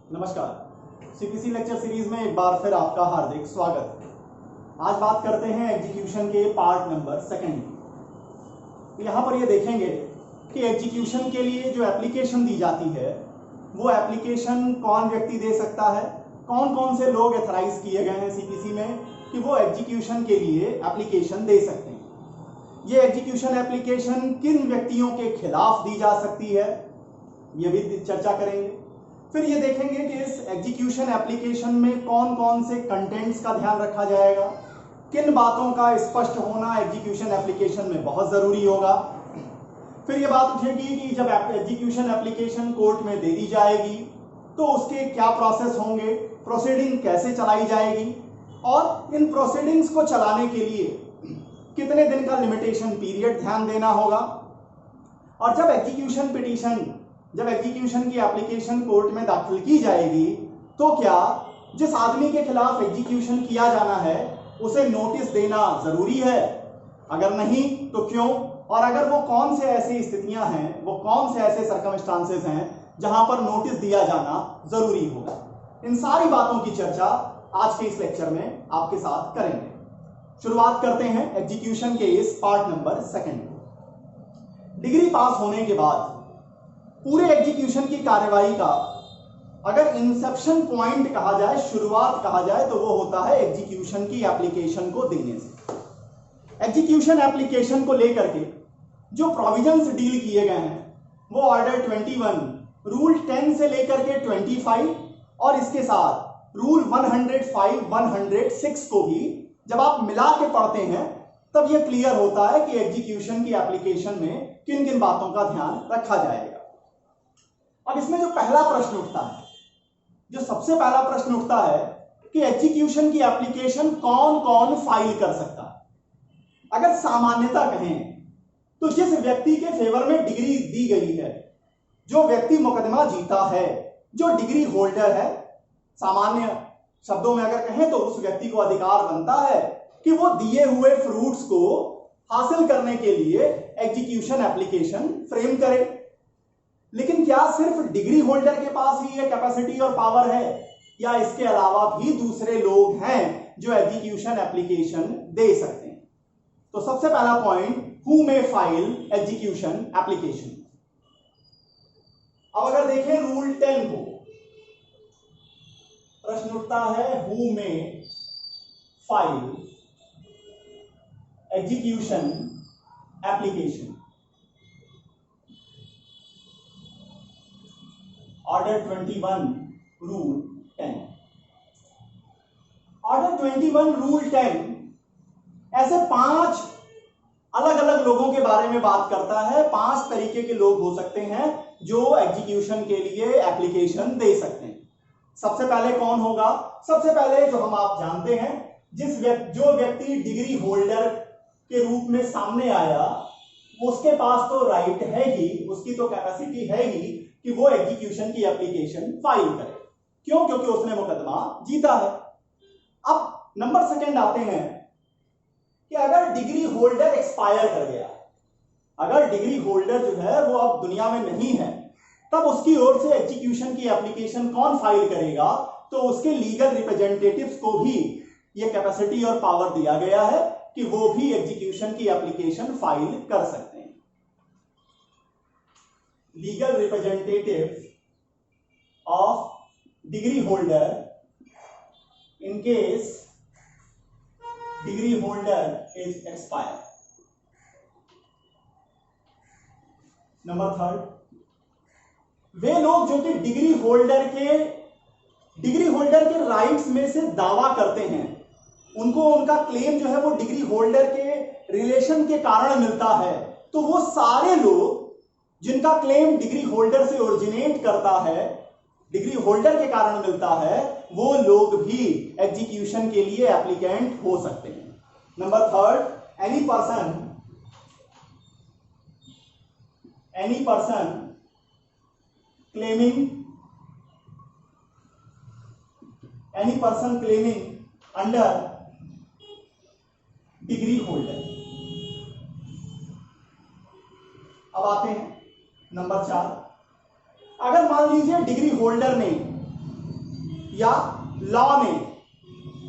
नमस्कार। CPC lecture series में एक बार फिर आपका हार्दिक स्वागत है। आज बात करते हैं एग्जीक्यूशन के पार्ट नंबर 2 की। यहां पर ये देखेंगे कि एग्जीक्यूशन के लिए जो एप्लीकेशन दी जाती है वो एप्लीकेशन कौन व्यक्ति दे सकता है, कौन कौन से लोग एथराइज किए गए हैं सीपीसी में कि वो एग्जीक्यूशन के लिए एप्लीकेशन दे सकते हैं। ये एग्जीक्यूशन एप्लीकेशन किन व्यक्तियों के खिलाफ दी जा सकती है ये भी चर्चा करेंगे। फिर ये देखेंगे कि इस एग्जीक्यूशन एप्लीकेशन में कौन कौन से कंटेंट्स का ध्यान रखा जाएगा, किन बातों का स्पष्ट होना एग्जीक्यूशन एप्लीकेशन में बहुत जरूरी होगा। फिर ये बात उठेगी कि जब एग्जीक्यूशन एप्लीकेशन कोर्ट में दे दी जाएगी तो उसके क्या प्रोसेस होंगे, प्रोसीडिंग कैसे चलाई जाएगी और इन प्रोसीडिंग्स को चलाने के लिए कितने दिन का लिमिटेशन पीरियड ध्यान देना होगा। और जब एग्जीक्यूशन की एप्लीकेशन कोर्ट में दाखिल की जाएगी तो क्या जिस आदमी के खिलाफ एग्जीक्यूशन किया जाना है उसे नोटिस देना जरूरी है, अगर नहीं तो क्यों, और अगर वो कौन से ऐसी स्थितियां हैं, वो कौन से ऐसे सर्कमस्टांसेस हैं जहां पर नोटिस दिया जाना जरूरी होगा। इन सारी बातों की चर्चा आज के इस लेक्चर में आपके साथ करेंगे। शुरुआत करते हैं एग्जीक्यूशन के इस पार्ट नंबर 2। डिग्री पास होने के बाद पूरे एग्जीक्यूशन की कार्यवाही का अगर इंसेप्शन पॉइंट कहा जाए, शुरुआत कहा जाए, तो वो होता है एग्जीक्यूशन की एप्लीकेशन को देने से। एग्जीक्यूशन एप्लीकेशन को लेकर के जो प्रोविजंस डील किए गए हैं वो ऑर्डर 21, रूल 10 से लेकर के 25 और इसके साथ रूल 105, 106 को भी जब आप मिला के पढ़ते हैं तब यह क्लियर होता है कि एग्जीक्यूशन की एप्लीकेशन में किन किन बातों का ध्यान रखा जाएगा। अब इसमें जो पहला प्रश्न उठता है, जो सबसे पहला प्रश्न उठता है कि एग्जीक्यूशन की एप्लीकेशन कौन कौन फाइल कर सकता है। अगर सामान्यता कहें तो जिस व्यक्ति के फेवर में डिग्री दी गई है, जो व्यक्ति मुकदमा जीता है, जो डिग्री होल्डर है, सामान्य शब्दों में अगर कहें तो उस व्यक्ति को अधिकार बनता है कि वो दिए हुए फ्रूट्स को हासिल करने के लिए एग्जीक्यूशन एप्लीकेशन फ्रेम करे। लेकिन क्या सिर्फ डिग्री होल्डर के पास ही ये कैपेसिटी और पावर है या इसके अलावा भी दूसरे लोग हैं जो एग्जीक्यूशन एप्लीकेशन दे सकते हैं? तो सबसे पहला point, who may file execution application. अब अगर देखें रूल 10 को, प्रश्न उठता है who may file execution application. Order 21 rule 10। Order 21 rule 10 ऐसे 5 अलग अलग लोगों के बारे में बात करता है। 5 तरीके के लोग हो सकते हैं जो एग्जीक्यूशन के लिए एप्लीकेशन दे सकते हैं। सबसे पहले कौन होगा? सबसे पहले जो हम आप जानते हैं, जो व्यक्ति डिग्री होल्डर के रूप में सामने आया उसके पास तो राइट है ही, उसकी तो कैपेसिटी है ही कि वो एग्जीक्यूशन की एप्लीकेशन फाइल करे। क्यों? क्योंकि उसने मुकदमा जीता है। अब नंबर 2 आते हैं कि अगर डिग्री होल्डर एक्सपायर कर गया, अगर डिग्री होल्डर जो है वो अब दुनिया में नहीं है, तब उसकी ओर से एग्जीक्यूशन की एप्लीकेशन कौन फाइल करेगा? तो उसके लीगल रिप्रेजेंटेटिव्स को भी ये कैपेसिटी और पावर दिया गया है कि वो भी एग्जीक्यूशन की एप्लीकेशन फाइल कर सकते हैं। Legal representative of decree holder in case degree holder is expire. Number 3, वे लोग जो कि डिग्री होल्डर के राइट्स में से दावा करते हैं, उनको उनका क्लेम जो है वो डिग्री होल्डर के रिलेशन के कारण मिलता है, तो वो सारे लोग जिनका क्लेम डिग्री होल्डर से ओरिजिनेट करता है, डिग्री होल्डर के कारण मिलता है, वो लोग भी एग्जीक्यूशन के लिए एप्लीकेंट हो सकते हैं। Number 3, any person claiming under degree holder. अब आते हैं नंबर 4, अगर मान लीजिए डिग्री होल्डर ने या लॉ ने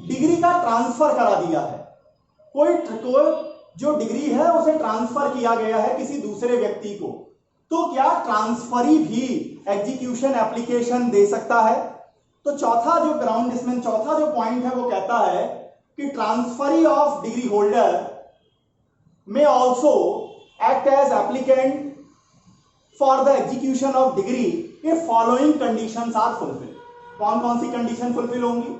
डिग्री का ट्रांसफर करा दिया है, कोई जो डिग्री है उसे ट्रांसफर किया गया है किसी दूसरे व्यक्ति को, तो क्या ट्रांसफरी भी एग्जीक्यूशन एप्लीकेशन दे सकता है? तो चौथा जो ग्राउंड इसमें चौथा जो पॉइंट है वो कहता है कि ट्रांसफरी ऑफ डिग्री होल्डर में also act as applicant for the execution of decree if following conditions are fulfil. कौन कौन सी कंडीशन फुलफिल होंगी?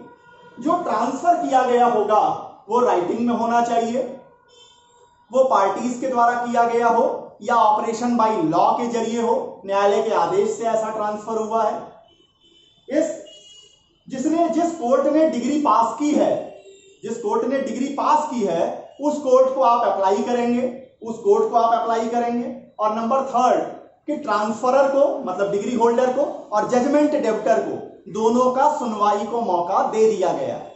जो ट्रांसफर किया गया होगा वो राइटिंग में होना चाहिए, वो पार्टीज के द्वारा किया गया हो या ऑपरेशन बाय लॉ के जरिए हो, न्यायालय के आदेश से ऐसा ट्रांसफर हुआ है। जिस कोर्ट ने डिग्री पास की है, जिस कोर्ट ने डिग्री पास की है उस कोर्ट को आप अप्लाई करेंगे, उस कोर्ट को आप अप्लाई करेंगे। और नंबर थर्ड कि ट्रांसफरर को मतलब डिग्री होल्डर को और जजमेंट डेबिटर को दोनों का सुनवाई को मौका दे दिया गया है।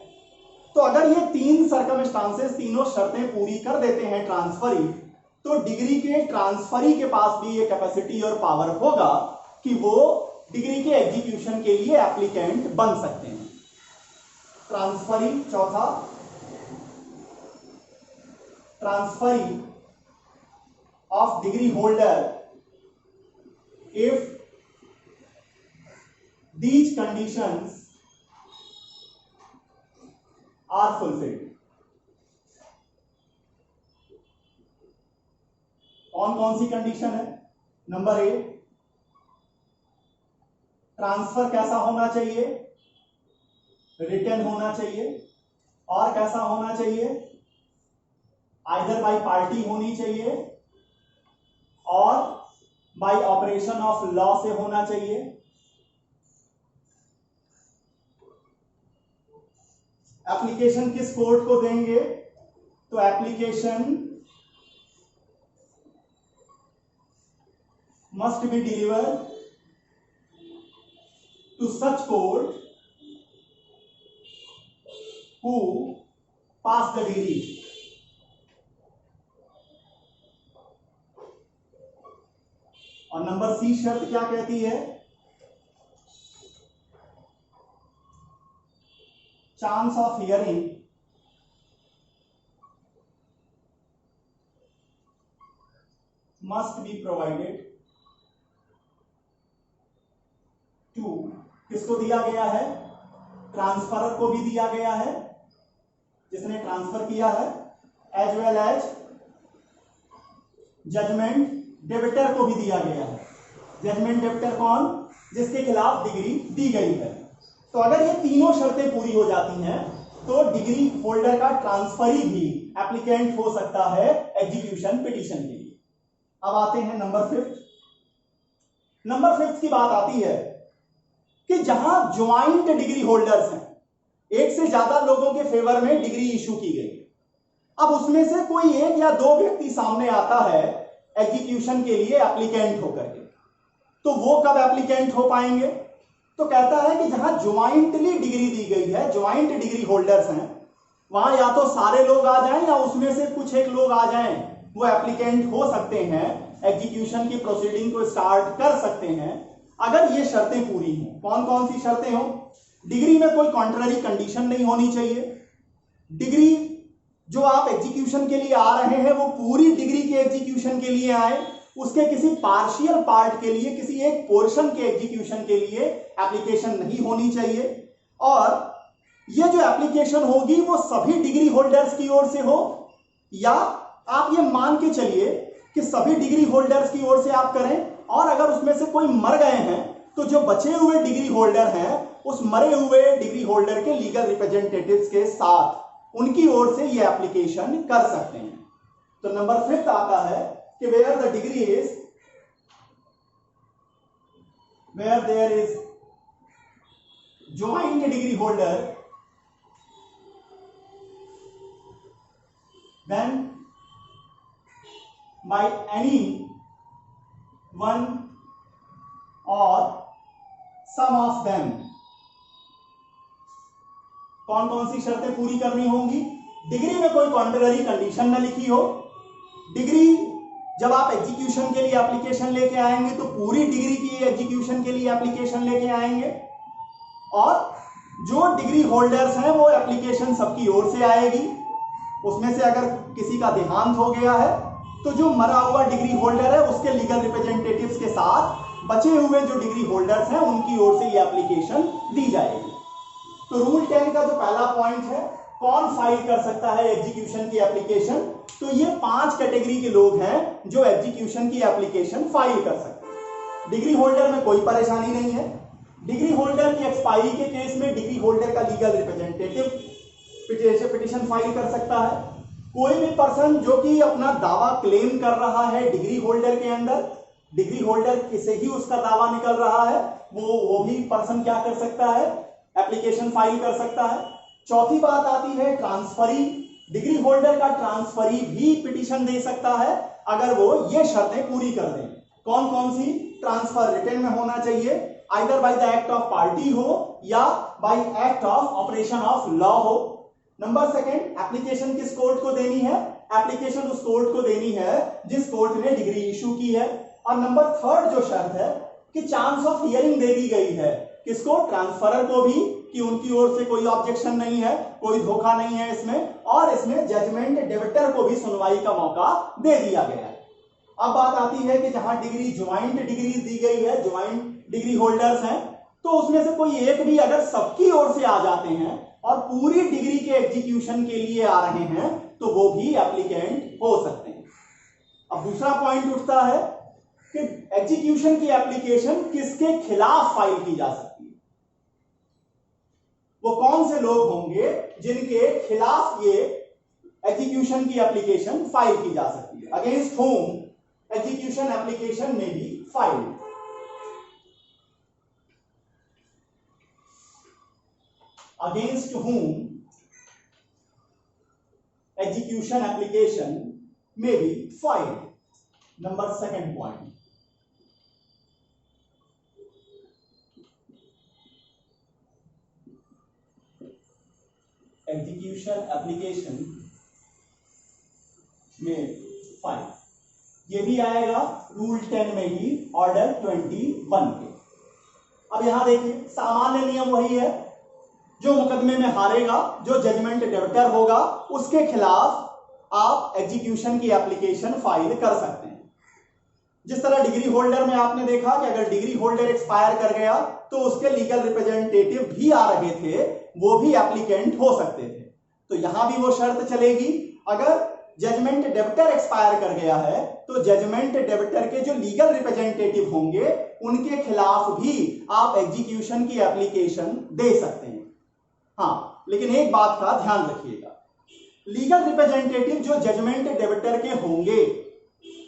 तो अगर ये तीन सर्कमस्टांसेस, तीनों शर्तें पूरी कर देते हैं ट्रांसफरी, तो डिग्री के ट्रांसफरी के पास भी ये कैपेसिटी और पावर होगा कि वो डिग्री के एग्जीक्यूशन के लिए एप्लीकेंट बन सकते हैं। ट्रांसफरी चौथा, transferee of decree holder if these conditions are fulfilled। कौन कौन सी कंडीशन है? नंबर ए, ट्रांसफर कैसा होना चाहिए? रिटर्न होना चाहिए। और कैसा होना चाहिए? आइदर बाय पार्टी होनी चाहिए और बाय ऑपरेशन ऑफ लॉ से होना चाहिए। एप्लीकेशन किस कोर्ट को देंगे? तो application must be deliver to such court who pass the decree. और नंबर सी शर्त क्या कहती है? Chance of hearing must be provided to, किसको दिया गया है? ट्रांसफरर को भी दिया गया है जिसने ट्रांसफर किया है, as well as judgment debtor को भी दिया गया है। जजमेंट डेबिटर कौन? जिसके खिलाफ डिग्री दी गई है। तो अगर ये तीनों शर्तें पूरी हो जाती हैं तो डिग्री होल्डर का ट्रांसफरी भी एप्लीकेंट हो सकता है एग्जीक्यूशन पिटीशन के लिए। अब आते हैं नंबर फिफ्थ। नंबर फिफ्थ की बात आती है कि जहां ज्वाइंट डिग्री होल्डर्स हैं, एक से ज्यादा लोगों के फेवर में डिग्री इशू की गई, अब उसमें से कोई एक या दो व्यक्ति सामने आता है एग्जीक्यूशन के लिए एप्लीकेंट होकर के, तो वो कब एप्लीकेंट हो पाएंगे? तो कहता है कि जहां ज्वाइंटली डिग्री दी गई है, ज्वाइंट डिग्री होल्डर्स हैं, वहां या तो सारे लोग आ जाएं या उसमें से कुछ एक लोग आ जाएं, वो एप्लीकेंट हो सकते हैं, एग्जीक्यूशन की प्रोसीडिंग को स्टार्ट कर सकते हैं अगर ये शर्तें पूरी हों। कौन कौन सी शर्तें हों? डिग्री में कोई कॉन्ट्ररी कंडीशन नहीं होनी चाहिए। डिग्री जो आप एग्जीक्यूशन के लिए आ रहे हैं वो पूरी डिग्री के एग्जीक्यूशन के लिए आए, उसके किसी पार्शियल पार्ट के लिए, किसी एक पोर्शन के एग्जीक्यूशन के लिए एप्लीकेशन नहीं होनी चाहिए। और ये जो एप्लीकेशन होगी वो सभी डिग्री होल्डर्स की ओर से हो, या आप ये मान के चलिए कि सभी डिग्री होल्डर्स की ओर से आप करें, और अगर उसमें से कोई मर गए हैं तो जो बचे हुए डिग्री होल्डर हैं उस मरे हुए डिग्री होल्डर के लीगल रिप्रेजेंटेटिव्स के साथ उनकी ओर से ये एप्लीकेशन कर सकते हैं। तो नंबर फिफ्थ आता है कि where the degree is, where there is joint degree holder, then by any one or some of them, कौन कौन सी शर्तें पूरी करनी होंगी? डिग्री में कोई कॉन्ट्ररी कंडीशन न लिखी हो। डिग्री जब आप एग्जीक्यूशन के लिए एप्लीकेशन लेके आएंगे तो पूरी डिग्री की एग्जीक्यूशन के लिए एप्लीकेशन लेके आएंगे, और जो डिग्री होल्डर्स हैं वो एप्लीकेशन सबकी ओर से आएगी। उसमें से अगर किसी का देहांत हो गया है तो जो मरा हुआ डिग्री होल्डर है उसके लीगल रिप्रेजेंटेटिव्स के साथ बचे हुए जो डिग्री होल्डर्स हैं उनकी ओर से ये एप्लीकेशन दी जाएगी। तो रूल 10 का जो पहला पॉइंट है, कौन फाइल कर सकता है एग्जीक्यूशन की एप्लीकेशन, तो ये 5 कैटेगरी के लोग हैं जो एग्जीक्यूशन की एप्लीकेशन फाइल कर सकते हैं। डिग्री होल्डर में कोई परेशानी नहीं है। डिग्री होल्डर की एक्सपायरी के केस में डिग्री होल्डर का लीगल रिप्रेजेंटेटिव पिटीशन फाइल कर सकता है। कोई भी पर्सन जो कि अपना दावा क्लेम कर रहा है डिग्री होल्डर के अंदर, डिग्री होल्डर से ही उसका दावा निकल रहा है, वो भी पर्सन क्या कर सकता है, एप्लीकेशन फाइल कर सकता है। चौथी बात आती है ट्रांसफरी। डिग्री होल्डर का ट्रांसफरी भी पिटीशन दे सकता है अगर वो ये शर्तें पूरी कर दें। कौन कौन सी? ट्रांसफर रिटर्न में होना चाहिए, either by the act of party हो या bye act of operation of law हो। नंबर सेकंड, एप्लीकेशन किस कोर्ट को देनी है? एप्लीकेशन उस कोर्ट को देनी है जिस कोर्ट ने डिग्री इशू की है। और नंबर थर्ड जो शर्त है कि चांस ऑफ हियरिंग दे दी गई है, किसको? ट्रांसफरर को भी, कि उनकी ओर से कोई ऑब्जेक्शन नहीं है, कोई धोखा नहीं है इसमें, और इसमें जजमेंट डेबिटर को भी सुनवाई का मौका दे दिया गया है। अब बात आती है कि जहां डिग्री ज्वाइंट डिग्री दी गई है, ज्वाइंट डिग्री होल्डर्स हैं, तो उसमें से कोई एक भी अगर सबकी ओर से आ जाते हैं और पूरी डिग्री के एग्जीक्यूशन के लिए आ रहे हैं तो वो भी एप्लीकेंट हो सकते हैं। अब दूसरा पॉइंट उठता है कि एग्जीक्यूशन की एप्लीकेशन किसके खिलाफ फाइल की जा सकती है। वो कौन से लोग होंगे जिनके खिलाफ ये एग्जीक्यूशन की एप्लीकेशन फाइल की जा सकती है? अगेंस्ट होम एग्जीक्यूशन एप्लीकेशन में be filed. Against whom execution application may be filed. Number second point. Execution application may file. ये भी आएगा रूल 10 में ही, ऑर्डर 21 के। अब यहां देखिए, सामान्य नियम वही है, जो मुकदमे में हारेगा, जो जजमेंट डेबिटर होगा, उसके खिलाफ आप एग्जीक्यूशन की एप्लीकेशन फाइल कर सकते हैं। जिस तरह डिग्री होल्डर में आपने देखा कि अगर डिग्री होल्डर एक्सपायर कर गया तो उसके लीगल रिप्रेजेंटेटिव भी आ रहे थे, वो भी एप्लीकेंट हो सकते थे। तो यहां भी वो शर्त चलेगी, अगर जजमेंट डेबिटर एक्सपायर कर गया है तो जजमेंट डेबिटर के जो लीगल रिप्रेजेंटेटिव होंगे उनके खिलाफ भी आप एग्जीक्यूशन की एप्लीकेशन दे सकते हैं। हाँ, लेकिन एक बात का ध्यान रखिएगा, लीगल रिप्रेजेंटेटिव जो जजमेंट डेबिटर के होंगे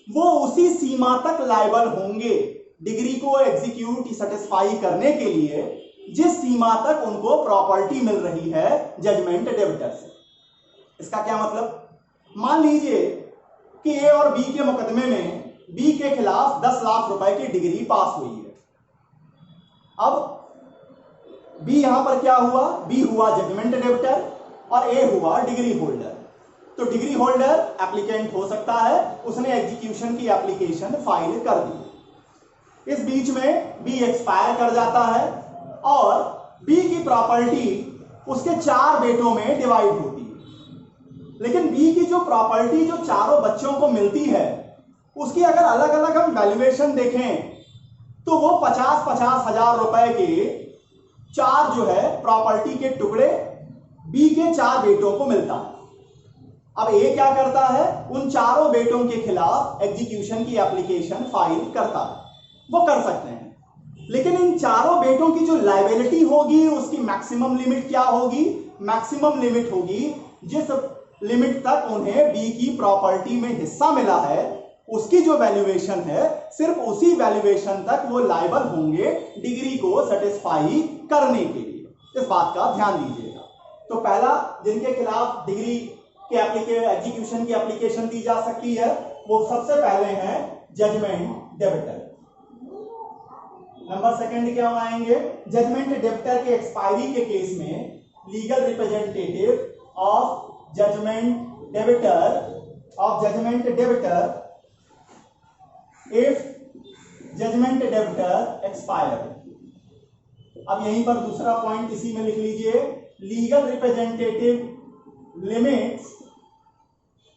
वो उसी सीमा तक लायबल होंगे डिग्री को एग्जीक्यूट सेटिस्फाई करने के लिए जिस सीमा तक उनको प्रॉपर्टी मिल रही है जजमेंट डेबिटर से। इसका क्या मतलब? मान लीजिए कि ए और बी के मुकदमे में बी के खिलाफ 10 लाख रुपए की डिग्री पास हुई है। अब बी यहां पर क्या हुआ? बी हुआ जजमेंट डेबिटर और ए हुआ डिग्री होल्डर। तो डिग्री होल्डर एप्लीकेंट हो सकता है, उसने एग्जीक्यूशन की एप्लीकेशन फाइल कर दी। इस बीच में बी एक्सपायर कर जाता है और बी की प्रॉपर्टी उसके 4 बेटों में डिवाइड होती है। लेकिन बी की जो प्रॉपर्टी जो चारों बच्चों को मिलती है उसकी अगर अलग अलग हम वैल्यूएशन देखें तो वो 50-50 हजार रुपए के 4 जो है प्रॉपर्टी के टुकड़े बी के 4 बेटों को मिलता है। अब ए क्या करता है? उन चारों बेटों के खिलाफ एग्जीक्यूशन की एप्लीकेशन फाइल करता है। वो कर सकते हैं, लेकिन इन चारों बेटों की जो लायबिलिटी होगी उसकी मैक्सिमम लिमिट क्या होगी? मैक्सिमम लिमिट होगी जिस लिमिट तक उन्हें बी की प्रॉपर्टी में हिस्सा मिला है उसकी जो वैल्यूएशन है सिर्फ उसी वैल्यूएशन तक वो लायबल होंगे डिग्री को सेटिस्फाई करने के लिए। इस बात का ध्यान दीजिएगा। तो पहला जिनके खिलाफ डिग्री के एग्जीक्यूशन की एप्लीकेशन दी जा सकती है वो सबसे पहले हैं जजमेंट डेबिटर। नंबर सेकंड क्या आएंगे? जजमेंट डेबिटर के एक्सपायरी के केस में legal representative of judgment debtor if judgment debtor expired, अब यहीं पर दूसरा पॉइंट इसी में लिख लीजिए, लीगल रिप्रेजेंटेटिव लिमिट्स,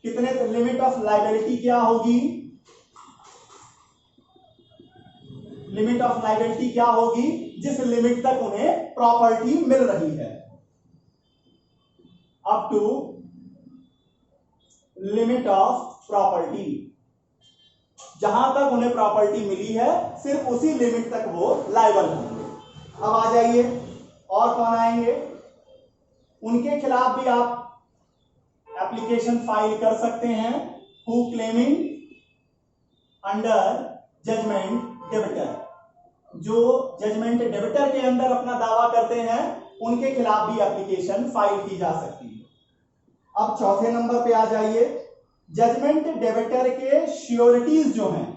कितने लिमिट ऑफ लाइबिलिटी क्या होगी, लिमिट ऑफ लाइबिलिटी क्या होगी, जिस लिमिट तक उन्हें प्रॉपर्टी मिल रही है, up to limit of property, जहां तक उन्हें प्रॉपर्टी मिली है सिर्फ उसी लिमिट तक वो लायबल होंगे। अब आ जाइए, और कौन आएंगे, उनके खिलाफ भी आप एप्लीकेशन फाइल कर सकते हैं, who claiming under judgment debtor, जो जजमेंट डेबिटर के अंदर अपना दावा करते हैं उनके खिलाफ भी एप्लीकेशन फाइल की जा सकती है। अब चौथे नंबर पे आ जाइए, जजमेंट डेबिटर के श्योरिटीज जो हैं,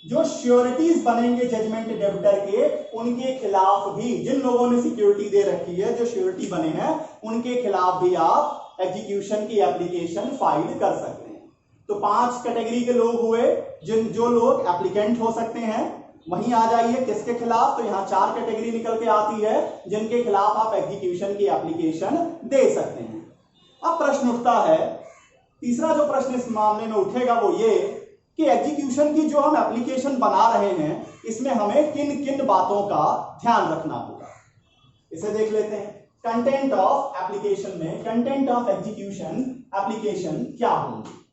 जो श्योरिटीज बनेंगे जजमेंट डेबिटर के, उनके खिलाफ भी, जिन लोगों ने सिक्योरिटी दे रखी है, जो श्योरिटी बने हैं, उनके खिलाफ भी आप एग्जीक्यूशन की एप्लीकेशन फाइल कर सकते हैं। तो 5 कैटेगरी के लोग हुए, जो लोग एप्लीकेंट हो सकते हैं। वहीं आ जाइए किसके खिलाफ, तो यहां 4 कैटेगरी निकल के आती है जिनके खिलाफ आप एग्जीक्यूशन की एप्लीकेशन दे सकते हैं। अब प्रश्न उठता है, तीसरा जो प्रश्न इस मामले में उठेगा वो ये कि एग्जीक्यूशन की जो हम एप्लीकेशन बना रहे हैं, इसमें हमें किन किन बातों का ध्यान रखना होगा। इसे देख लेते हैं। कंटेंट ऑफ एप्लीकेशन में, कंटेंट ऑफ एग्जीक्यूशन एप्लीकेशन क्या होगी।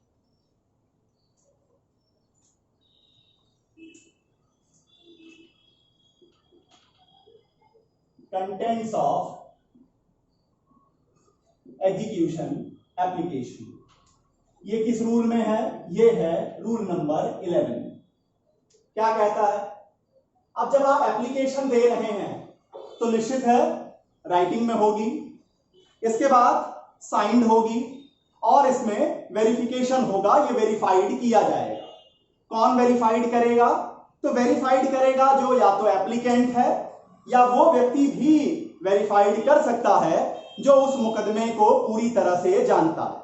कंटेंट्स ऑफ एग्जीक्यूशन एप्लीकेशन, ये किस रूल में है, ये है रूल नंबर 11। क्या कहता है, अब जब आप एप्लीकेशन दे रहे हैं तो निश्चित है राइटिंग में होगी, इसके बाद साइंड होगी, और इसमें वेरिफिकेशन होगा, ये वेरीफाइड किया जाएगा। कौन वेरीफाइड करेगा, तो वेरीफाइड करेगा जो या तो एप्लीकेंट है, या वो व्यक्ति भी वेरीफाइड कर सकता है जो उस मुकदमे को पूरी तरह से जानता है,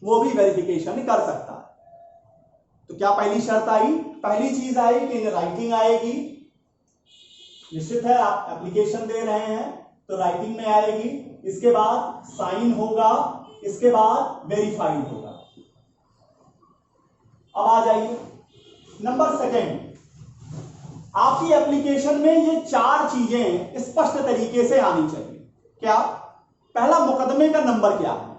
वो भी वेरिफिकेशन कर सकता है। तो क्या पहली शर्त आई, पहली चीज आई कि इन राइटिंग आएगी। निश्चित है आप एप्लीकेशन दे रहे हैं तो राइटिंग में आएगी, इसके बाद साइन होगा, इसके बाद वेरीफाइड होगा। अब आ जाइए नंबर सेकेंड, आपकी एप्लीकेशन में ये 4 चीजें स्पष्ट तरीके से आनी चाहिए। क्या, पहला मुकदमे का नंबर क्या है,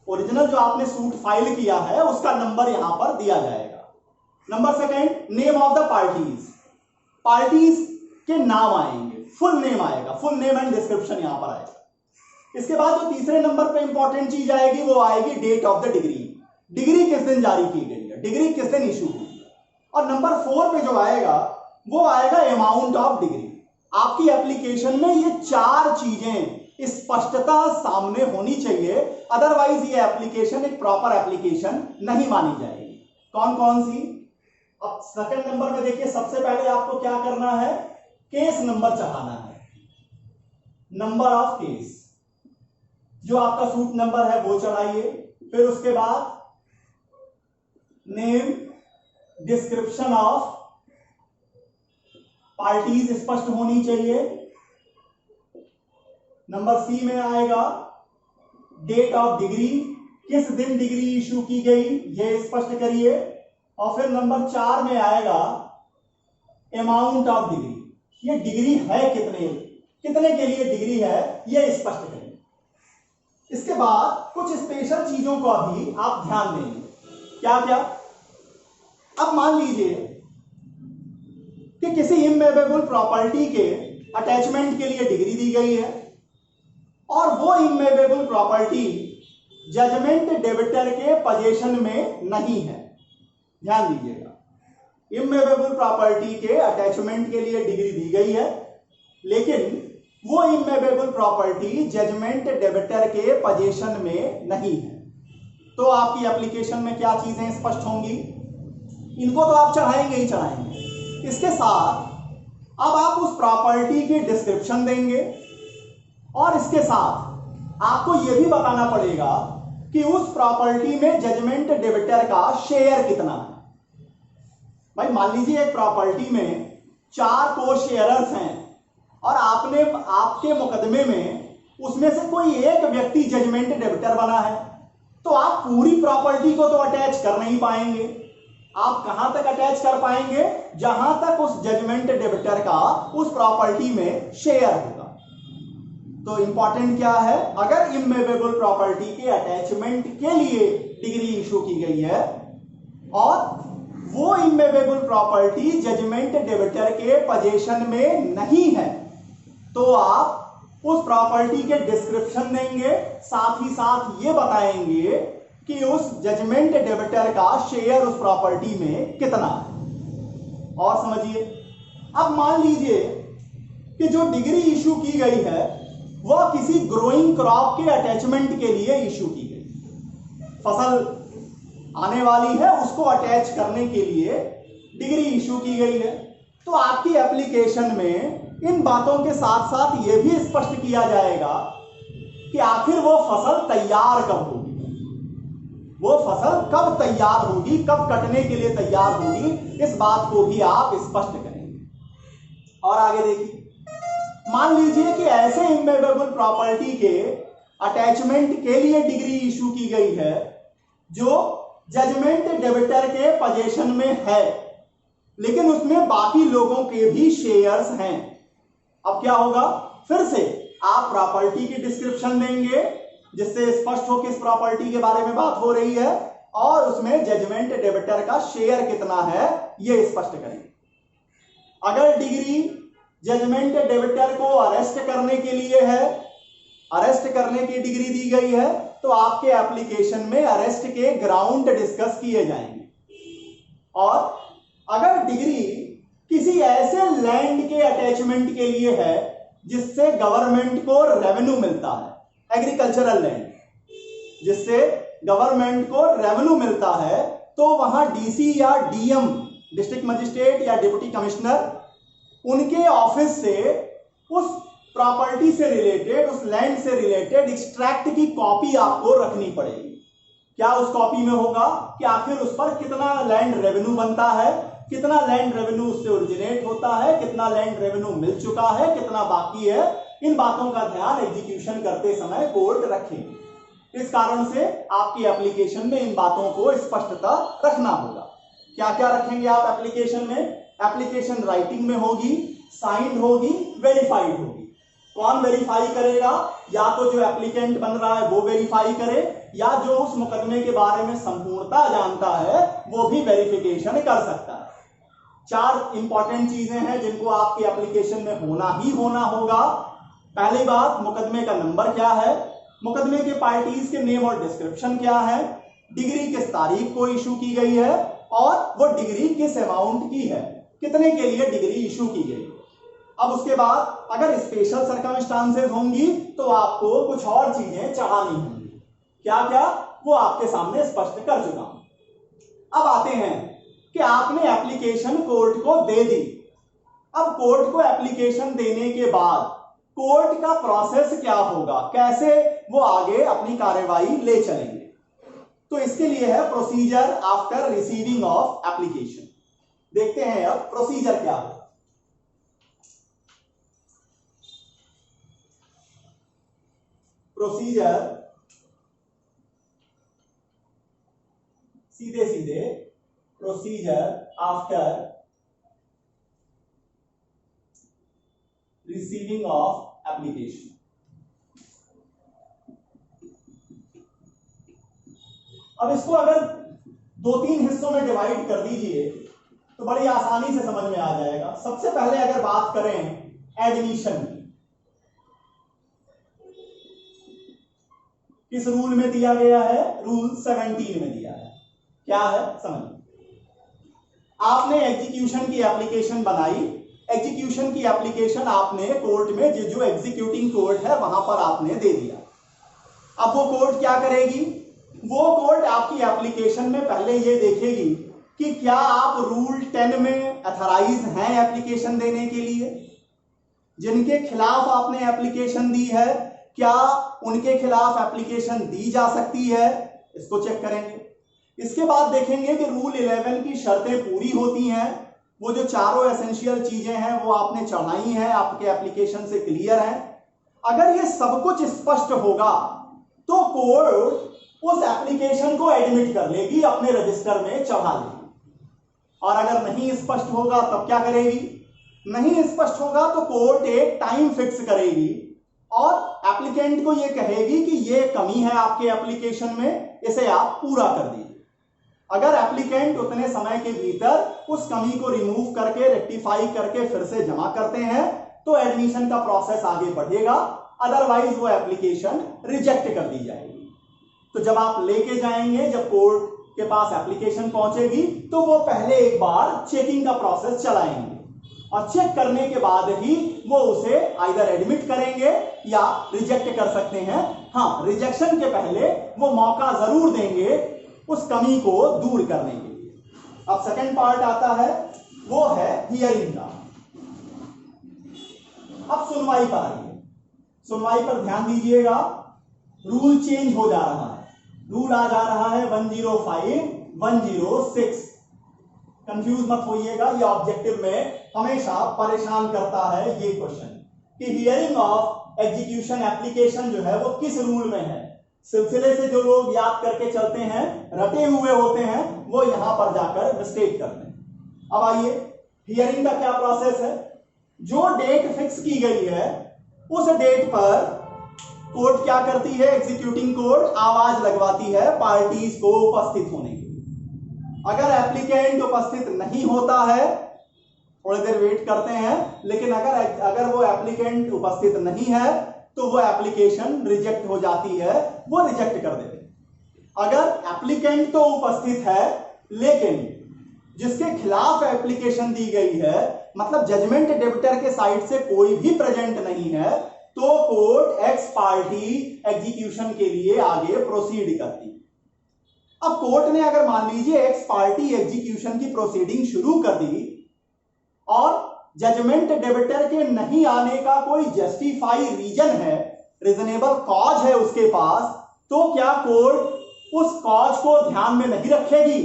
ओरिजिनल जो आपने सूट फाइल किया है उसका नंबर यहां पर दिया जाएगा। Number second, name of the parties, parties के नाम आएंगे, फुल नेम आएगा, फुल नेम एंड डिस्क्रिप्शन यहां पर आएगा। इसके बाद जो तीसरे नंबर पे इंपॉर्टेंट चीज आएगी वो आएगी date of the decree, decree किस दिन जारी की गई है, डिग्री किस दिन इशू हुई है। और नंबर 4 पे जो आएगा वो आएगा अमाउंट ऑफ डिग्री। आपकी एप्लीकेशन में ये 4 चीजें स्पष्टता सामने होनी चाहिए, अदरवाइज ये एप्लीकेशन एक प्रॉपर एप्लीकेशन नहीं मानी जाएगी। कौन कौन सी, अब सेकंड नंबर में देखिए, सबसे पहले आपको क्या करना है, केस नंबर चढ़ाना है, नंबर ऑफ केस, जो आपका सूट नंबर है वो चढ़ाइए। फिर उसके बाद नेम, डिस्क्रिप्शन ऑफ पार्टीज स्पष्ट होनी चाहिए। नंबर सी में आएगा डेट ऑफ डिग्री, किस दिन डिग्री इशू की गई ये स्पष्ट करिए। और फिर नंबर 4 में आएगा अमाउंट ऑफ डिग्री, ये डिग्री है कितने, कितने के लिए डिग्री है ये स्पष्ट करिए। इसके बाद कुछ स्पेशल चीजों को अभी आप ध्यान देंगे। क्या क्या, अब मान लीजिए कि किसी इमूवेबल प्रॉपर्टी के अटैचमेंट के लिए डिग्री दी गई है और वो इमूवेबल प्रॉपर्टी जजमेंट डेबिटर के पोजीशन में नहीं है। ध्यान दीजिएगा, इमूवेबल प्रॉपर्टी के अटैचमेंट के लिए डिग्री दी गई है, लेकिन वो इमूवेबल प्रॉपर्टी जजमेंट डेबिटर के पोजीशन में नहीं है। तो आपकी एप्लीकेशन में क्या चीजें स्पष्ट होंगी, इनको तो आप चढ़ाएंगे ही चढ़ाएंगे। इसके साथ अब आप उस प्रॉपर्टी की डिस्क्रिप्शन देंगे और इसके साथ आपको यह भी बताना पड़ेगा कि उस प्रॉपर्टी में जजमेंट डेबिटर का शेयर कितना है। भाई मान लीजिए एक प्रॉपर्टी में 4 को शेयरर्स हैं और आपके मुकदमे में उसमें से कोई एक व्यक्ति जजमेंट डेबिटर बना है, तो आप पूरी प्रॉपर्टी को तो अटैच कर नहीं पाएंगे। आप कहां तक अटैच कर पाएंगे? जहां तक उस जजमेंट डेबिटर का उस प्रॉपर्टी में शेयर होगा। तो इंपॉर्टेंट क्या है, अगर इमूवेबल प्रॉपर्टी के अटैचमेंट के लिए डिग्री इशू की गई है और वो इमूवेबल प्रॉपर्टी जजमेंट डेबिटर के पोजीशन में नहीं है, तो आप उस प्रॉपर्टी के डिस्क्रिप्शन देंगे, साथ ही साथ ये बताएंगे कि उस जजमेंट डेबिटर का शेयर उस प्रॉपर्टी में कितना है। और समझिए, अब मान लीजिए कि जो डिग्री इशू की गई है वह किसी ग्रोइंग क्रॉप के अटैचमेंट के लिए इशू की गई, फसल आने वाली है उसको अटैच करने के लिए डिग्री इशू की गई है। तो आपकी एप्लीकेशन में इन बातों के साथ साथ यह भी स्पष्ट किया जाएगा कि आखिर वो फसल तैयार कब होगी, वो फसल कब तैयार होगी, कब कटने के लिए तैयार होगी, इस बात को भी आप स्पष्ट करेंगे। और आगे देखिए, मान लीजिए कि ऐसे इमूवेबल प्रॉपर्टी के अटैचमेंट के लिए डिग्री इशू की गई है जो जजमेंट डेबिटर के पोजीशन में है, लेकिन उसमें बाकी लोगों के भी शेयर्स हैं। अब क्या होगा, फिर से आप प्रॉपर्टी की डिस्क्रिप्शन देंगे जिससे स्पष्ट हो किस प्रॉपर्टी के बारे में बात हो रही है और उसमें जजमेंट डेबिटर का शेयर कितना है यह स्पष्ट करेंगे। अगर डिग्री जजमेंट डेबिटर को अरेस्ट करने के लिए है, अरेस्ट करने की डिग्री दी गई है, तो आपके एप्लीकेशन में अरेस्ट के ग्राउंड डिस्कस किए जाएंगे। और अगर डिग्री किसी ऐसे लैंड के अटैचमेंट के लिए है जिससे गवर्नमेंट को रेवेन्यू मिलता है, एग्रीकल्चरल लैंड जिससे गवर्नमेंट को रेवेन्यू मिलता है, तो वहां डीसी या डीएम, डिस्ट्रिक्ट मजिस्ट्रेट या डिप्टी कमिश्नर, उनके ऑफिस से उस प्रॉपर्टी से रिलेटेड, उस लैंड से रिलेटेड एक्सट्रैक्ट की कॉपी आपको रखनी पड़ेगी। क्या उस कॉपी में होगा कि आखिर उस पर कितना लैंड रेवेन्यू बनता है, कितना लैंड रेवेन्यू उससे ओरिजिनेट होता है, कितना लैंड रेवेन्यू मिल चुका है, कितना बाकी है। इन बातों का ध्यान एग्जीक्यूशन करते समय कोर्ट रखेंगे। इस कारण से आपकी एप्लीकेशन में इन बातों को स्पष्टता रखना होगा। क्या क्या रखेंगे आप एप्लीकेशन में? एप्लीकेशन राइटिंग में होगी, साइंड होगी, वेरीफाइड होगी। कौन वेरीफाई करेगा? या तो जो एप्लीकेंट बन रहा है वो वेरीफाई करे, या जो उस मुकदमे के बारे में संपूर्णता जानता है वो भी वेरिफिकेशन कर सकता है। 4 इंपॉर्टेंट चीजें हैं जिनको आपकी एप्लीकेशन में होना ही होना होगा। पहली बात, मुकदमे का नंबर क्या है, मुकदमे के पार्टीज के नेम और डिस्क्रिप्शन क्या है, डिग्री किस तारीख को इशू की गई है और वो डिग्री किस अमाउंट की है, कितने के लिए डिग्री इशू की गई। अब उसके बाद अगर स्पेशल सर्कमस्टांसेस होंगी तो आपको कुछ और चीजें चढ़ानी होंगी। क्या क्या, वो आपके सामने स्पष्ट कर चुका हूं। अब आते हैं कि आपने एप्लीकेशन कोर्ट को दे दी। अब कोर्ट को एप्लीकेशन देने के बाद कोर्ट का प्रोसेस क्या होगा, कैसे वो आगे अपनी कार्यवाही ले चलेंगे, तो इसके लिए है procedure after receiving of application. देखते हैं अब प्रोसीजर क्या है। प्रोसीजर सीधे सीधे procedure after receiving of application. अब इसको अगर 2-3 हिस्सों में डिवाइड कर दीजिए तो बड़ी आसानी से समझ में आ जाएगा। सबसे पहले अगर बात करें एडमिशन की, किस रूल में दिया गया है? रूल 17 में दिया है। क्या है समझिए, आपने एग्जीक्यूशन की एप्लीकेशन बनाई, एग्जीक्यूशन की एप्लीकेशन आपने कोर्ट में जो एग्जीक्यूटिंग कोर्ट है वहां पर आपने दे दिया। अब वो कोर्ट क्या करेगी? वो कोर्ट आपकी एप्लीकेशन में पहले ये देखेगी कि क्या आप रूल 10 में अथराइज हैं एप्लीकेशन देने के लिए। जिनके खिलाफ आपने एप्लीकेशन दी है, क्या उनके खिलाफ एप्लीकेशन दी जा सकती है, इसको चेक करेंगे। इसके बाद देखेंगे कि रूल 11 की शर्तें पूरी होती हैं वो जो चारों एसेंशियल चीजें हैं वो आपने चढ़ाई हैं, आपके एप्लीकेशन से क्लियर हैं। अगर ये सब कुछ स्पष्ट होगा तो कोर्ट उस एप्लीकेशन को एडमिट कर लेगी, अपने रजिस्टर में चढ़ा लेगी। और अगर नहीं स्पष्ट होगा तब क्या करेगी? नहीं स्पष्ट होगा तो कोर्ट एक टाइम फिक्स करेगी और एप्लीकेंट को यह कहेगी कि यह कमी है आपके एप्लीकेशन में, इसे आप पूरा कर दीजिए। अगर एप्लीकेंट उतने समय के भीतर उस कमी को रिमूव करके, रेक्टिफाई करके फिर से जमा करते हैं तो एडमिशन का प्रोसेस आगे बढ़ेगा, अदरवाइज वो एप्लीकेशन रिजेक्ट कर दी जाएगी। तो जब आप लेके जाएंगे, जब कोर्ट के पास एप्लीकेशन पहुंचेगी तो वो पहले एक बार चेकिंग का प्रोसेस चलाएंगे और चेक करने के बाद ही वो उसे आइदर एडमिट करेंगे या रिजेक्ट कर सकते हैं। हाँ, रिजेक्शन के पहले वो मौका जरूर देंगे उस कमी को दूर करने के लिए। अब सेकंड पार्ट आता है, वो है हियरिंग का। अब सुनवाई पर आइए। सुनवाई पर ध्यान दीजिएगा, रूल चेंज हो जा रहा है। रूल आ जा रहा है 105, 106। कंफ्यूज मत होइएगा, ये ऑब्जेक्टिव में हमेशा परेशान करता है ये क्वेश्चन कि हियरिंग ऑफ एग्जीक्यूशन एप्लीकेशन जो है वो किस रूल में है। सिलसिले से जो लोग याद करके चलते हैं, रटे हुए होते हैं, वो यहां पर जाकर मिस्टेक करते हैं। अब आइए, हियरिंग का क्या प्रोसेस है। जो डेट फिक्स की गई है उस डेट पर कोर्ट क्या करती है, एग्जीक्यूटिंग कोर्ट आवाज लगवाती है पार्टीज को उपस्थित होने की। अगर एप्लीकेंट उपस्थित नहीं होता है, थोड़ी देर वेट करते हैं, लेकिन अगर वो एप्लीकेंट उपस्थित नहीं है तो वो एप्लीकेशन रिजेक्ट हो जाती है, वो रिजेक्ट कर देते हैं। अगर एप्लीकेंट तो उपस्थित है लेकिन जिसके खिलाफ एप्लीकेशन दी गई है, मतलब जजमेंट डेबिटर के साइड से कोई भी प्रेजेंट नहीं है, तो कोर्ट एक्स पार्टी एग्जीक्यूशन के लिए आगे प्रोसीड करती है। अब कोर्ट ने अगर मान लीजिए एक्स पार्टी एग्जीक्यूशन की प्रोसीडिंग शुरू कर दी और जजमेंट डेबिटर के नहीं आने का कोई जस्टिफाई रीजन है, रीजनेबल कॉज है उसके पास, तो क्या कोर्ट उस कॉज को ध्यान में नहीं रखेगी?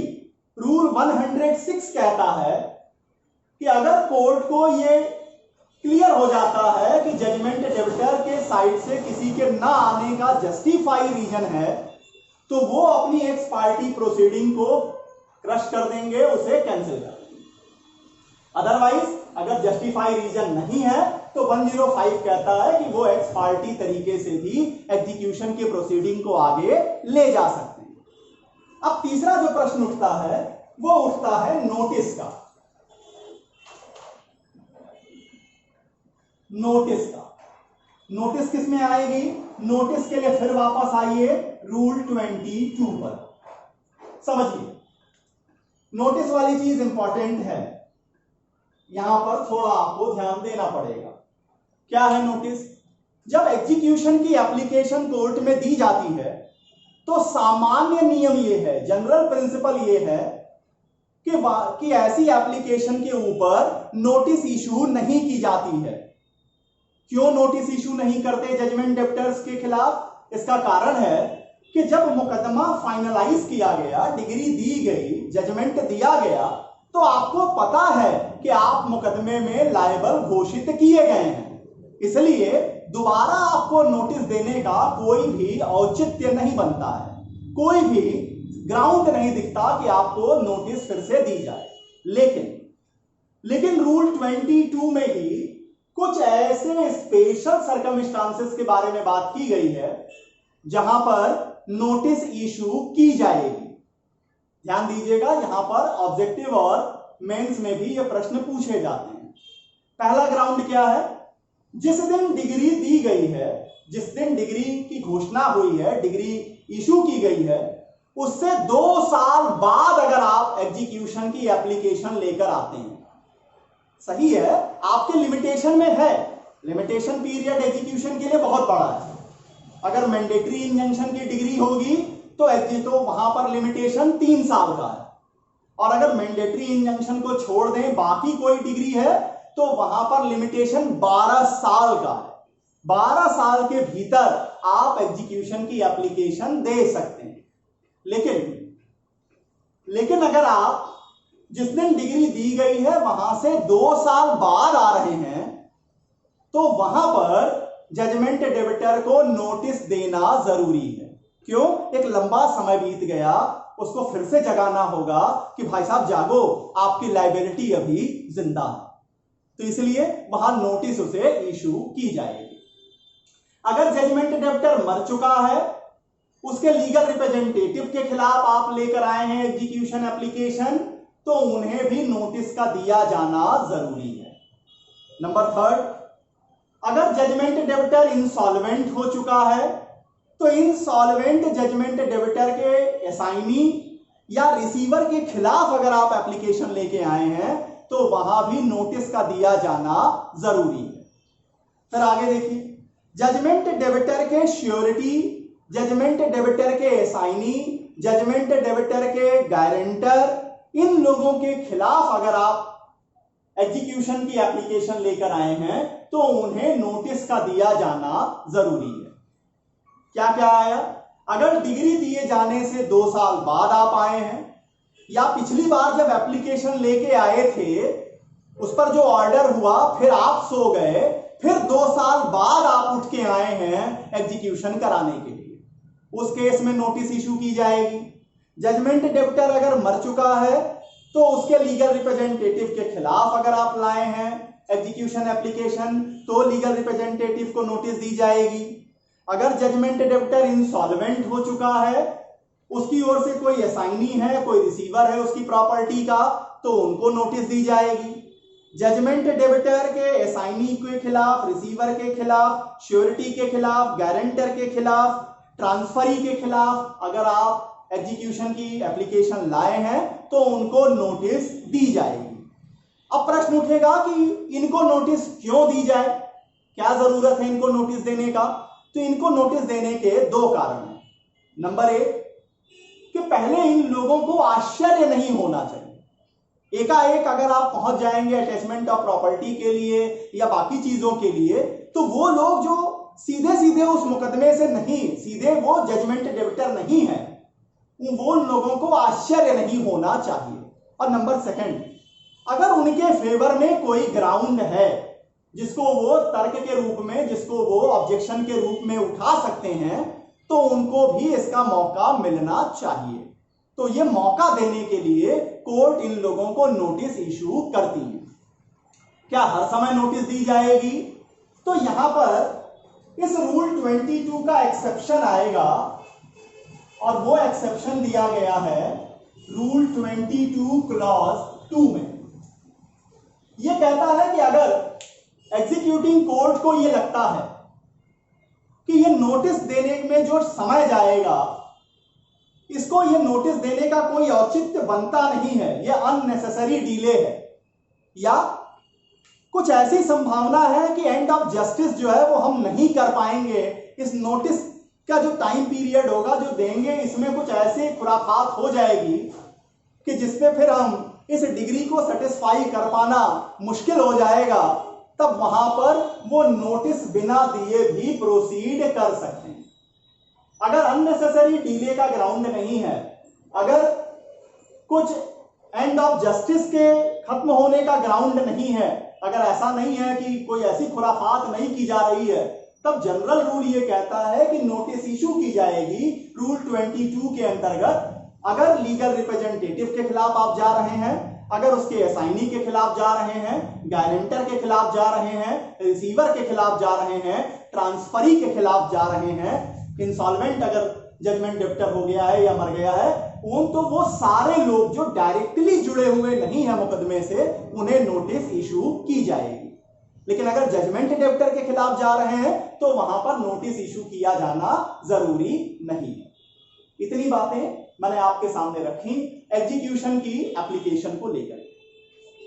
रूल 106 कहता है कि अगर कोर्ट को यह क्लियर हो जाता है कि जजमेंट डेबिटर के साइड से किसी के ना आने का जस्टिफाई रीजन है, तो वो अपनी एक्स पार्टी प्रोसीडिंग को क्रश कर देंगे, उसे कैंसिल कर देंगे। अदरवाइज अगर जस्टिफाई रीजन नहीं है तो 105 कहता है कि वो एक्स पार्टी तरीके से भी एग्जीक्यूशन के प्रोसीडिंग को आगे ले जा सकते हैं। अब तीसरा जो प्रश्न उठता है वो उठता है नोटिस का। नोटिस किस में आएगी? नोटिस के लिए फिर वापस आइए रूल 22 पर। समझिए, नोटिस वाली चीज इंपॉर्टेंट है, यहां पर थोड़ा आपको ध्यान देना पड़ेगा। क्या है नोटिस? जब एग्जीक्यूशन की एप्लीकेशन कोर्ट में दी जाती है तो सामान्य नियम यह है, जनरल प्रिंसिपल यह है कि ऐसी एप्लीकेशन के ऊपर नोटिस इशू नहीं की जाती है। क्यों नोटिस इशू नहीं करते जजमेंट डेबिटर्स के खिलाफ? इसका कारण है कि जब मुकदमा फाइनलाइज किया गया, डिग्री दी गई, जजमेंट दिया गया, तो आपको पता है कि आप मुकदमे में लायबल घोषित किए गए हैं, इसलिए दोबारा आपको नोटिस देने का कोई भी औचित्य नहीं बनता है, कोई भी ग्राउंड नहीं दिखता कि आपको नोटिस फिर से दी जाए। लेकिन रूल 22 में ही कुछ ऐसे स्पेशल सर्कमस्टांसेस के बारे में बात की गई है जहां पर नोटिस इशू की जाएगी। ध्यान दीजिएगा, यहां पर ऑब्जेक्टिव और मेंस में भी ये प्रश्न पूछे जाते हैं। पहला ग्राउंड क्या है? जिस दिन डिग्री दी गई है, जिस दिन डिग्री की घोषणा हुई है, डिग्री इशू की गई है, उससे 2 साल बाद अगर आप एग्जीक्यूशन की एप्लीकेशन लेकर आते हैं, सही है, आपके लिमिटेशन में है, लिमिटेशन पीरियड एग्जीक्यूशन के लिए बहुत बड़ा है। अगर मैंडेटरी इंजंक्शन की डिग्री होगी तो वहां पर लिमिटेशन 3 साल का है, और अगर मैंडेटरी इंजंक्शन को छोड़ दें, बाकी कोई डिग्री है, तो वहां पर लिमिटेशन 12 साल का है। 12 साल के भीतर आप एग्जीक्यूशन की एप्लीकेशन दे सकते हैं। लेकिन अगर आप जिस दिन डिग्री दी गई है वहां से 2 साल बाद आ रहे हैं, तो वहां पर जजमेंट डेबिटर को नोटिस देना जरूरी है। क्यों? एक लंबा समय बीत गया, उसको फिर से जगाना होगा कि भाई साहब जागो, आपकी लायबिलिटी अभी जिंदा है, तो इसलिए वहां नोटिस उसे इशू की जाएगी। अगर जजमेंट डेबिटर मर चुका है, उसके लीगल रिप्रेजेंटेटिव के खिलाफ आप लेकर आए हैं एग्जीक्यूशन एप्लीकेशन, तो उन्हें भी नोटिस का दिया जाना जरूरी है। नंबर 3, अगर जजमेंट डेबिटर इंसॉल्वेंट हो चुका है, तो इंसॉल्वेंट जजमेंट डेबिटर के असाइनी या रिसीवर के खिलाफ अगर आप एप्लीकेशन लेके आए हैं, तो वहां भी नोटिस का दिया जाना जरूरी है। फिर आगे देखिए, जजमेंट डेबिटर के श्योरिटी, जजमेंट डेबिटर के असाइनी, जजमेंट डेबिटर के गारंटर, इन लोगों के खिलाफ अगर आप एग्जीक्यूशन की एप्लीकेशन लेकर आए हैं, तो उन्हें नोटिस का दिया जाना जरूरी है। क्या क्या आया? अगर डिग्री दिए जाने से 2 साल बाद आप आए हैं, या पिछली बार जब एप्लीकेशन लेके आए थे उस पर जो ऑर्डर हुआ फिर आप सो गए, फिर 2 साल बाद आप उठ के आए हैं एग्जीक्यूशन कराने के लिए, उस केस में नोटिस इशू की जाएगी। जजमेंट डेबिटर अगर मर चुका है, तो उसके लीगल रिप्रेजेंटेटिव के खिलाफ अगर आप लाए हैं एग्जीक्यूशन एप्लीकेशन, तो लीगल रिप्रेजेंटेटिव को नोटिस दी जाएगी। अगर जजमेंट डेबिटर इंसॉल्वेंट हो चुका है, उसकी ओर से कोई असाइनी है, कोई रिसीवर है उसकी प्रॉपर्टी का, तो उनको नोटिस दी जाएगी। जजमेंट डेबिटर के असाइनी के खिलाफ, रिसीवर के खिलाफ, श्योरिटी के खिलाफ, गारंटर के खिलाफ, ट्रांसफरी के खिलाफ अगर आप एग्जीक्यूशन की एप्लीकेशन लाए हैं, तो उनको नोटिस दी जाएगी। अब प्रश्न उठेगा कि इनको नोटिस क्यों दी जाए, क्या जरूरत है इनको नोटिस देने का? तो इनको नोटिस देने के 2 कारण हैं। नंबर 1, कि पहले इन लोगों को आश्चर्य नहीं होना चाहिए। एकाएक अगर आप पहुंच जाएंगे अटैचमेंट ऑफ प्रॉपर्टी के लिए या बाकी चीजों के लिए, तो वो लोग जो सीधे सीधे उस मुकदमे से नहीं, सीधे वो जजमेंट डेबिटर नहीं है, वो लोगों को आश्चर्य नहीं होना चाहिए। और नंबर 2, अगर उनके फेवर में कोई ग्राउंड है जिसको वो तर्क के रूप में, जिसको वो ऑब्जेक्शन के रूप में उठा सकते हैं, तो उनको भी इसका मौका मिलना चाहिए। तो ये मौका देने के लिए कोर्ट इन लोगों को नोटिस इशू करती है। क्या हर समय नोटिस दी जाएगी? तो यहां पर इस रूल 22 का एक्सेप्शन आएगा, और वो एक्सेप्शन दिया गया है रूल 22 क्लॉज 2 में। ये कहता है कि अगर एग्जीक्यूटिंग कोर्ट को ये लगता है कि ये नोटिस देने में जो समय जाएगा, इसको ये नोटिस देने का कोई औचित्य बनता नहीं है, ये अननेसेसरी डिले है, या कुछ ऐसी संभावना है कि एंड ऑफ जस्टिस जो है वो हम नहीं कर पाएंगे, इस नोटिस का जो टाइम पीरियड होगा जो देंगे, इसमें कुछ ऐसे खुराफात हो जाएगी कि जिसपे फिर हम इस डिग्री को सेटिस्फाई कर पाना मुश्किल हो जाएगा, तब वहां पर वो नोटिस बिना दिए भी प्रोसीड कर सकते हैं। अगर अननेसेसरी डिले का ग्राउंड नहीं है, अगर कुछ एंड ऑफ जस्टिस के खत्म होने का ग्राउंड नहीं है, अगर ऐसा नहीं है कि कोई ऐसी खुराफात नहीं की जा रही है, तब जनरल रूल ये कहता है कि नोटिस इशू की जाएगी रूल 22 के अंतर्गत। अगर लीगल रिप्रेजेंटेटिव के खिलाफ आप जा रहे हैं, अगर उसके असाइनी के खिलाफ जा रहे हैं, गारंटर के खिलाफ जा रहे हैं, रिसीवर के खिलाफ जा रहे हैं, ट्रांसफरी के खिलाफ जा रहे हैं, इंसॉल्वेंट अगर जजमेंट डेबिटर हो गया है या मर गया है, तो वो सारे लोग जो डायरेक्टली जुड़े हुए नहीं है मुकदमे से, उन्हें नोटिस इशू की जाएगी। लेकिन अगर जजमेंट डेबिटर के खिलाफ जा रहे हैं, तो वहां पर नोटिस इशू किया जाना जरूरी नहीं है। इतनी बातें मैंने आपके सामने रखी एग्जीक्यूशन की एप्लीकेशन को लेकर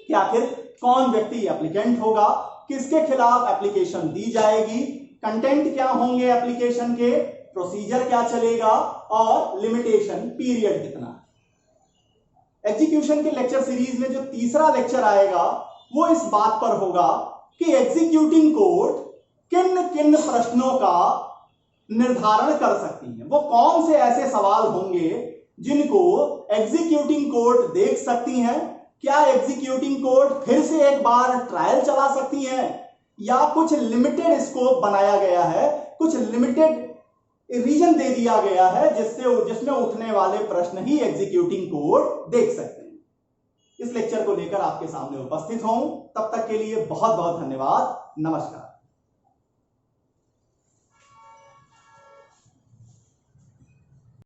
कि आखिर कौन व्यक्ति एप्लीकेंट होगा, किसके खिलाफ एप्लीकेशन दी जाएगी, कंटेंट क्या होंगे एप्लीकेशन के, प्रोसीजर क्या चलेगा और लिमिटेशन पीरियड कितना। एग्जीक्यूशन के लेक्चर सीरीज में जो तीसरा लेक्चर आएगा वो इस बात पर होगा कि एग्जीक्यूटिंग कोर्ट किन किन प्रश्नों का निर्धारण कर सकती है, वो कौन से ऐसे सवाल होंगे जिनको एग्जीक्यूटिंग कोर्ट देख सकती हैं क्या एग्जीक्यूटिंग कोर्ट फिर से एक बार ट्रायल चला सकती है, या कुछ लिमिटेड स्कोप बनाया गया है, कुछ लिमिटेड रीजन दे दिया गया है जिसमें उठने वाले प्रश्न ही एग्जीक्यूटिंग कोर्ट देख सकते हैं। इस लेक्चर को लेकर आपके सामने उपस्थित हूं। तब तक के लिए बहुत बहुत धन्यवाद। नमस्कार।